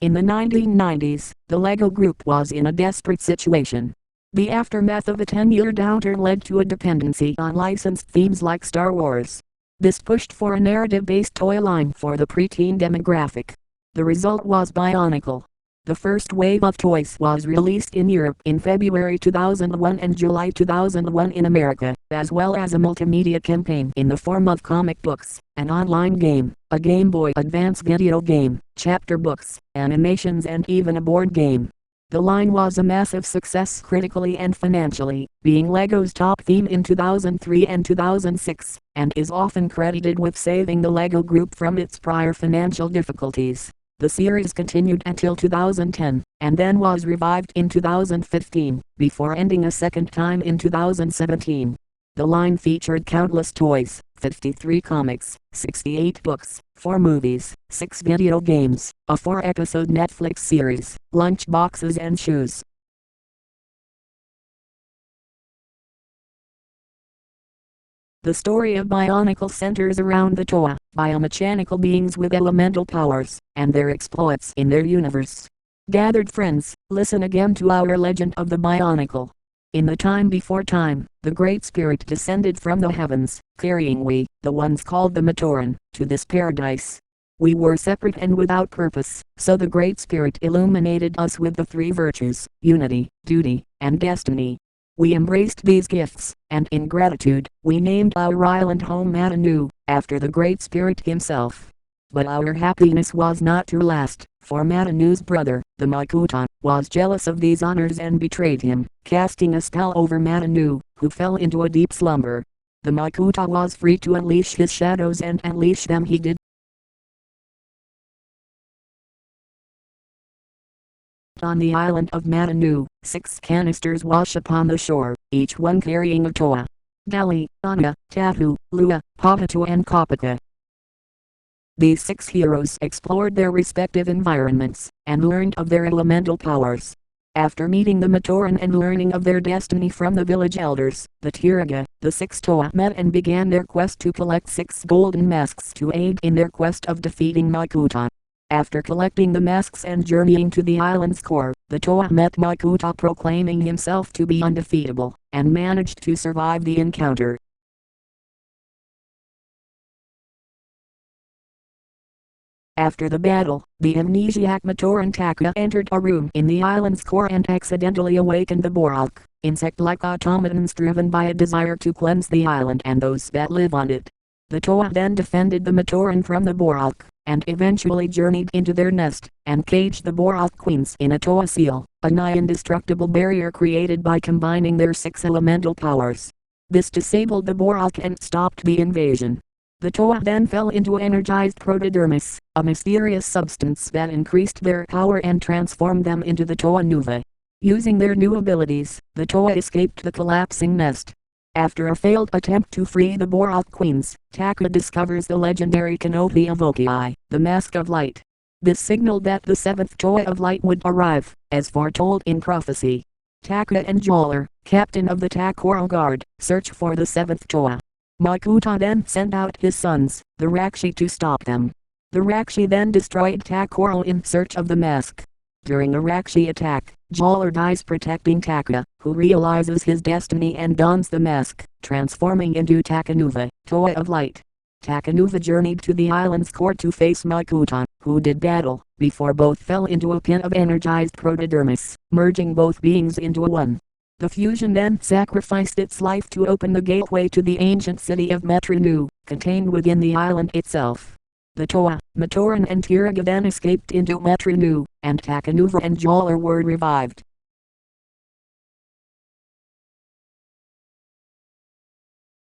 In the 1990s, the LEGO Group was in a desperate situation. The aftermath of a 10-year downturn led to a dependency on licensed themes like Star Wars. This pushed for a narrative-based toy line for the preteen demographic. The result was Bionicle. The first wave of toys was released in Europe in February 2001 and July 2001 in America, as well as a multimedia campaign in the form of comic books, an online game, a Game Boy Advance video game, chapter books, animations and even a board game. The line was a massive success critically and financially, being LEGO's top theme in 2003 and 2006, and is often credited with saving the LEGO Group from its prior financial difficulties. The series continued until 2010, and then was revived in 2015, before ending a second time in 2017. The line featured countless toys, 53 comics, 68 books, 4 movies, 6 video games, a 4-episode Netflix series, lunch boxes and shoes. The story of Bionicle centers around the Toa, biomechanical beings with elemental powers, and their exploits in their universe. Gathered friends, listen again to our legend of the Bionicle. In the time before time, the Great Spirit descended from the heavens, carrying we, the ones called the Matoran, to this paradise. We were separate and without purpose, so the Great Spirit illuminated us with the 3 virtues, unity, duty, and destiny. We embraced these gifts, and in gratitude, we named our island home Matanu, after the Great Spirit himself. But our happiness was not to last, for Matanu's brother, the Makuta, was jealous of these honors and betrayed him, casting a spell over Matanu, who fell into a deep slumber. The Makuta was free to unleash his shadows, and unleash them he did. On the island of Matanu, 6 canisters wash upon the shore, each one carrying a Toa. Dali, Anna, Tatu, Lua, Papatu and Kopata. These 6 heroes explored their respective environments, and learned of their elemental powers. After meeting the Matoran and learning of their destiny from the village elders, the Tiraga, the 6 Toa met and began their quest to collect 6 golden masks to aid in their quest of defeating Makuta. After collecting the masks and journeying to the island's core, the Toa met Makuta proclaiming himself to be undefeatable, and managed to survive the encounter. After the battle, the amnesiac Matoran Taka entered a room in the island's core and accidentally awakened the Borak, insect-like automatons driven by a desire to cleanse the island and those that live on it. The Toa then defended the Matoran from the Borak, and eventually journeyed into their nest, and caged the Borak queens in a Toa seal, a nigh-indestructible barrier created by combining their 6 elemental powers. This disabled the Borak and stopped the invasion. The Toa then fell into energized protodermis, a mysterious substance that increased their power and transformed them into the Toa Nuva. Using their new abilities, the Toa escaped the collapsing nest. After a failed attempt to free the Borak queens, Taka discovers the legendary canopy of Oki, the Mask of Light. This signaled that the 7th Toa of Light would arrive, as foretold in prophecy. Taka and Joller, captain of the Takoro Guard, search for the 7th Toa. Makuta then sent out his sons, the Rakshi, to stop them. The Rakshi then destroyed Takoro in search of the mask. During a Rakshi attack, Joller dies protecting Taka, who realizes his destiny and dons the mask, transforming into Takanuva, Toa of Light. Takanuva journeyed to the island's core to face Makuta, who did battle, before both fell into a pin of energized protodermis, merging both beings into one. The fusion then sacrificed its life to open the gateway to the ancient city of Metrinu, contained within the island itself. The Toa, Matoran and Tiraga then escaped into Metrinu, and Takanuva and Joller were revived.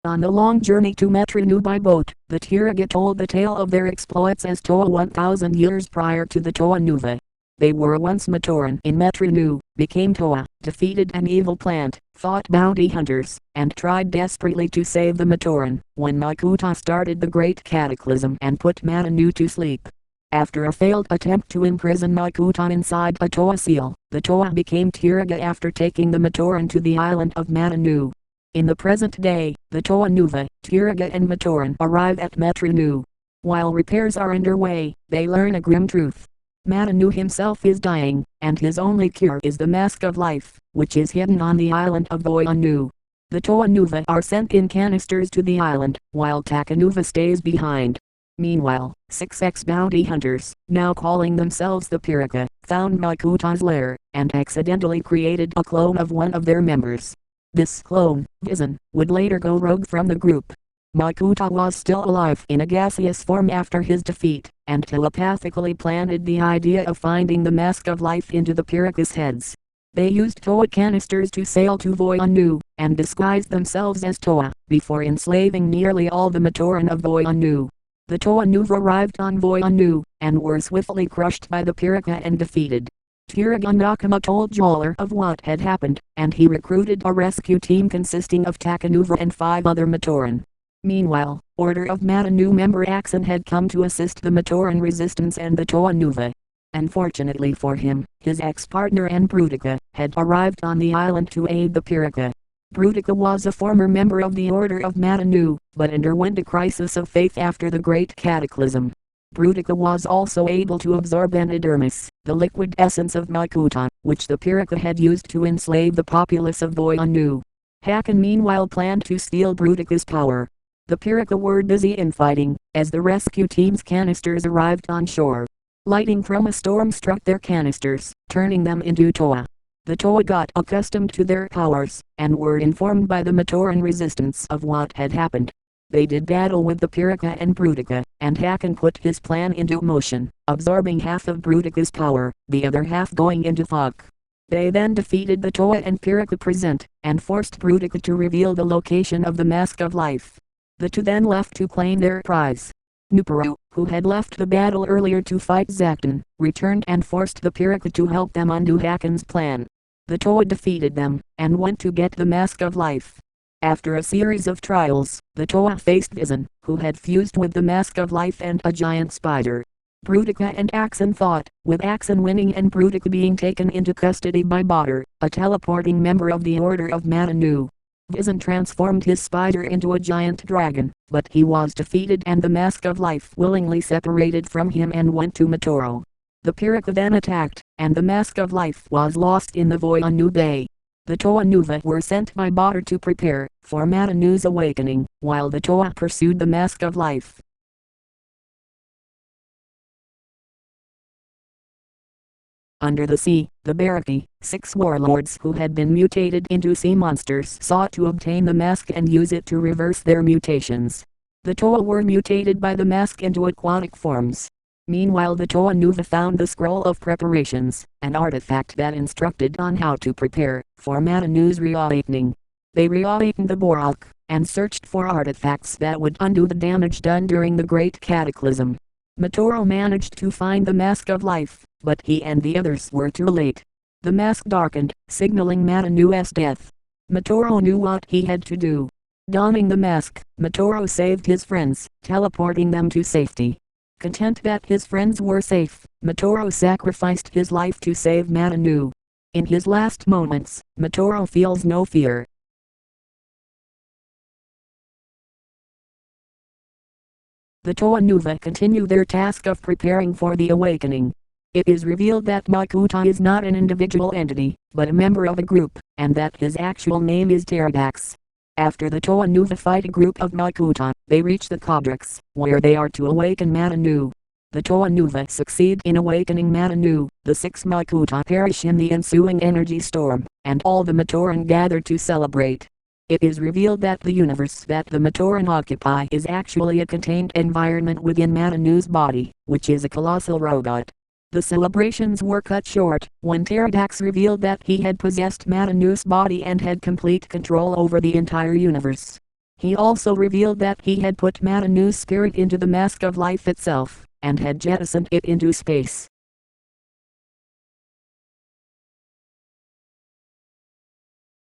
On the long journey to Metrinu by boat, the Tiraga told the tale of their exploits as Toa 1000 years prior to the Toa Nuva. They were once Matoran in Metrinu, became Toa, defeated an evil plant, fought bounty hunters, and tried desperately to save the Matoran, when Makuta started the Great Cataclysm and put Matanu to sleep. After a failed attempt to imprison Makuta inside a Toa seal, the Toa became Tiraga after taking the Matoran to the island of Matanu. In the present day, the Toa Nuva, Tiraga and Matoran arrive at Metrinu. While repairs are underway, they learn a grim truth. Matanu himself is dying, and his only cure is the Mask of Life, which is hidden on the island of Voyanu. The Toanuva are sent in canisters to the island, while Takanuva stays behind. Meanwhile, 6 ex-bounty hunters, now calling themselves the Piraka, found Makuta's lair, and accidentally created a clone of one of their members. This clone, Vizan, would later go rogue from the group. Makuta was still alive in a gaseous form after his defeat, and telepathically planted the idea of finding the Mask of Life into the Piraka's heads. They used Toa canisters to sail to Voyanu, and disguised themselves as Toa, before enslaving nearly all the Matoran of Voyanu. The Toanuva arrived on Voyanu, and were swiftly crushed by the Piraka and defeated. Tiraga Nakama told Joller of what had happened, and he recruited a rescue team consisting of Takanuva and 5 other Matoran. Meanwhile, Order of Matanu member Axon had come to assist the Matoran resistance and the Toanuva. Unfortunately for him, his ex-partner Brutica had arrived on the island to aid the Piraka. Brutica was a former member of the Order of Matanu, but underwent a crisis of faith after the Great Cataclysm. Brutica was also able to absorb Anadermis, the liquid essence of Makuta, which the Piraka had used to enslave the populace of Voyanu. Hakan meanwhile planned to steal Brutica's power. The Piraka were busy infighting, as the rescue team's canisters arrived on shore. Lightning from a storm struck their canisters, turning them into Toa. The Toa got accustomed to their powers, and were informed by the Matoran resistance of what had happened. They did battle with the Piraka and Brutica, and Hakan put his plan into motion, absorbing half of Brutica's power, the other half going into Thok. They then defeated the Toa and Piraka present, and forced Brutica to reveal the location of the Mask of Life. The two then left to claim their prize. Nuparu, who had left the battle earlier to fight Zaktan, returned and forced the Piraka to help them undo Hakan's plan. The Toa defeated them, and went to get the Mask of Life. After a series of trials, the Toa faced Vizan, who had fused with the Mask of Life and a giant spider. Brutica and Axon fought, with Axon winning and Brutica being taken into custody by Badr, a teleporting member of the Order of Matanu. Vizan transformed his spider into a giant dragon, but he was defeated and the Mask of Life willingly separated from him and went to Matoro. The Piraka then attacked, and the Mask of Life was lost in the Voyanu Bay. The Toanuva were sent by Badr to prepare for Matanu's awakening, while the Toa pursued the Mask of Life. Under the sea, the Baraki, 6 warlords who had been mutated into sea monsters sought to obtain the mask and use it to reverse their mutations. The Toa were mutated by the mask into aquatic forms. Meanwhile the Toanuva found the Scroll of Preparations, an artifact that instructed on how to prepare for Matanu's reawakening. They reawakened the Borak, and searched for artifacts that would undo the damage done during the Great Cataclysm. Matoro managed to find the Mask of Life, but he and the others were too late. The mask darkened, signaling Matanu's death. Matoro knew what he had to do. Donning the mask, Matoro saved his friends, teleporting them to safety. Content that his friends were safe, Matoro sacrificed his life to save Matanu. In his last moments, Matoro feels no fear. The Toanuva continue their task of preparing for the awakening. It is revealed that Makuta is not an individual entity, but a member of a group, and that his actual name is Teradax. After the Toanuva fight a group of Makuta, they reach the Kodrix, where they are to awaken Matanu. The Toanuva succeed in awakening Matanu, the 6 Makuta perish in the ensuing energy storm, and all the Matoran gather to celebrate. It is revealed that the universe that the Matoran occupy is actually a contained environment within Matanu's body, which is a colossal robot. The celebrations were cut short when Teradax revealed that he had possessed Matanu's body and had complete control over the entire universe. He also revealed that he had put Matanu's spirit into the Mask of Life itself, and had jettisoned it into space.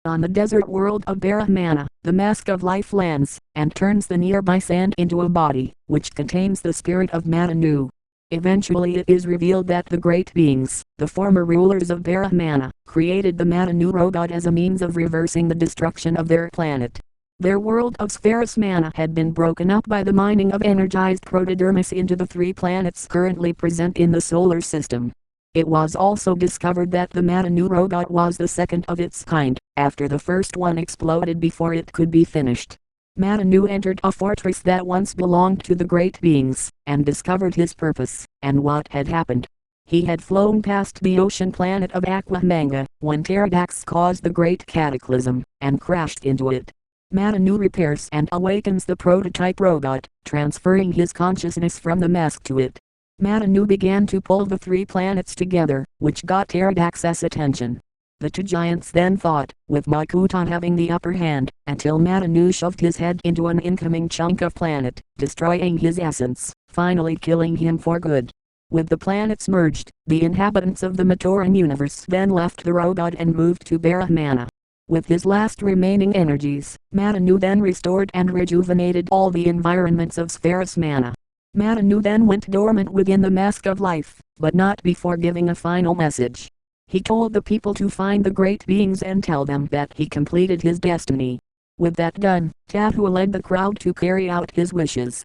On the desert world of Barahmana, the Mask of Life lands, and turns the nearby sand into a body, which contains the spirit of Matanu. Eventually it is revealed that the great beings, the former rulers of Barahmana, created the Matanu robot as a means of reversing the destruction of their planet. Their world of Spherus Mana had been broken up by the mining of energized protodermis into the 3 planets currently present in the solar system. It was also discovered that the Matanu robot was the second of its kind, after the first one exploded before it could be finished. Matanu entered a fortress that once belonged to the great beings, and discovered his purpose, and what had happened. He had flown past the ocean planet of Aquamanga, when Pterodax caused the great cataclysm, and crashed into it. Matanu repairs and awakens the prototype robot, transferring his consciousness from the mask to it. Matanu began to pull the 3 planets together, which got Pterodax's attention. The 2 giants then fought, with Makuta having the upper hand, until Matanu shoved his head into an incoming chunk of planet, destroying his essence, finally killing him for good. With the planets merged, the inhabitants of the Matoran universe then left the robot and moved to Baramana. With his last remaining energies, Matanu then restored and rejuvenated all the environments of Spherus Mana. Matanu then went dormant within the mask of life, but not before giving a final message. He told the people to find the great beings and tell them that he completed his destiny. With that done, Tahu led the crowd to carry out his wishes.